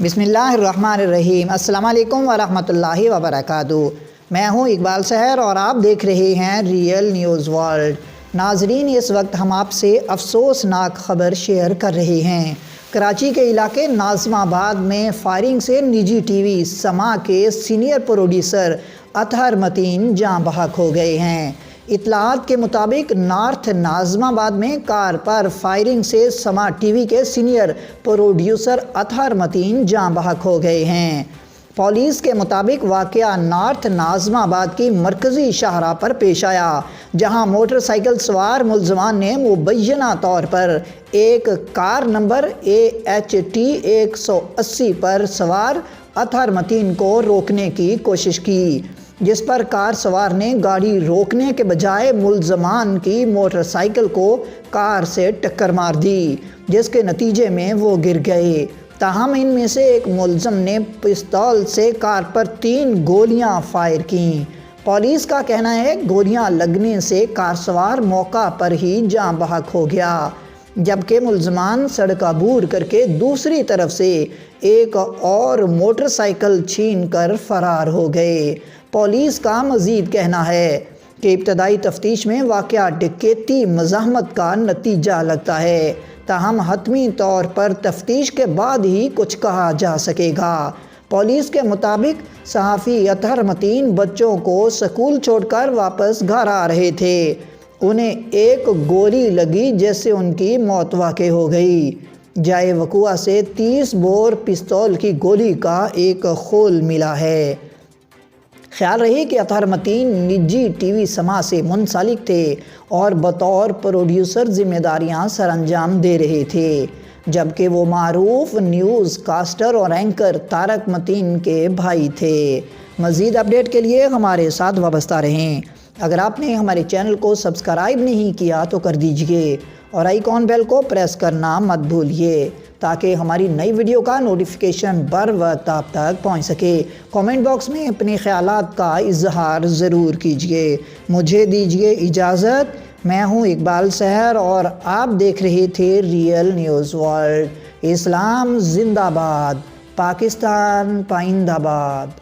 بسم اللہ الرحمن الرحیم۔ السلام علیکم ورحمۃ اللہ وبرکاتہ۔ میں ہوں اقبال سحر اور آپ دیکھ رہے ہیں ریئل نیوز ورلڈ۔ ناظرین، اس وقت ہم آپ سے افسوسناک خبر شیئر کر رہے ہیں۔ کراچی کے علاقے ناظم آباد میں فائرنگ سے نجی ٹی وی سما کے سینئر پروڈیوسر اطہر متین جاں بحق ہو گئے ہیں۔ اطلاعات کے مطابق نارتھ ناظم آباد میں کار پر فائرنگ سے سما ٹی وی کے سینئر پروڈیوسر اطہر متین جاں بحق ہو گئے ہیں۔ پولیس کے مطابق واقعہ نارتھ ناظم آباد کی مرکزی شاہراہ پر پیش آیا، جہاں موٹر سائیکل سوار ملزمان نے مبینہ طور پر ایک کار نمبر AHT 180 پر سوار اطہر متین کو روکنے کی کوشش کی، جس پر کار سوار نے گاڑی روکنے کے بجائے ملزمان کی موٹر سائیکل کو کار سے ٹکر مار دی، جس کے نتیجے میں وہ گر گئے۔ تاہم ان میں سے ایک ملزم نے پستول سے کار پر 3 گولیاں فائر کیں۔ پولیس کا کہنا ہے گولیاں لگنے سے کار سوار موقع پر ہی جاں بحق ہو گیا، جبکہ ملزمان سڑک عبور کر کے دوسری طرف سے ایک اور موٹر سائیکل چھین کر فرار ہو گئے۔ پولیس کا مزید کہنا ہے کہ ابتدائی تفتیش میں واقعہ ڈکیتی مزاحمت کا نتیجہ لگتا ہے، تاہم حتمی طور پر تفتیش کے بعد ہی کچھ کہا جا سکے گا۔ پولیس کے مطابق صحافی اطہر متین بچوں کو سکول چھوڑ کر واپس گھر آ رہے تھے۔ انہیں ایک گولی لگی جس سے ان کی موت واقع ہو گئی۔ جائے وقوع سے 30 بور پستول کی گولی کا ایک خول ملا ہے۔ خیال رہے کہ اطہر متین نجی ٹی وی سما سے منسلک تھے اور بطور پروڈیوسر ذمہ داریاں سر انجام دے رہے تھے، جبکہ وہ معروف نیوز کاسٹر اور اینکر طارق متین کے بھائی تھے۔ مزید اپڈیٹ کے لیے ہمارے ساتھ وابستہ رہیں۔ اگر آپ نے ہمارے چینل کو سبسکرائب نہیں کیا تو کر دیجئے اور آئیکن بیل کو پریس کرنا مت بھولیے تاکہ ہماری نئی ویڈیو کا نوٹیفیکیشن بر وقت آپ تک پہنچ سکے۔ کامنٹ باکس میں اپنے خیالات کا اظہار ضرور کیجئے۔ مجھے دیجئے اجازت۔ میں ہوں اقبال سحر اور آپ دیکھ رہے تھے ریئل نیوز ورلڈ۔ اسلام زندہ باد، پاکستان پائندہ باد۔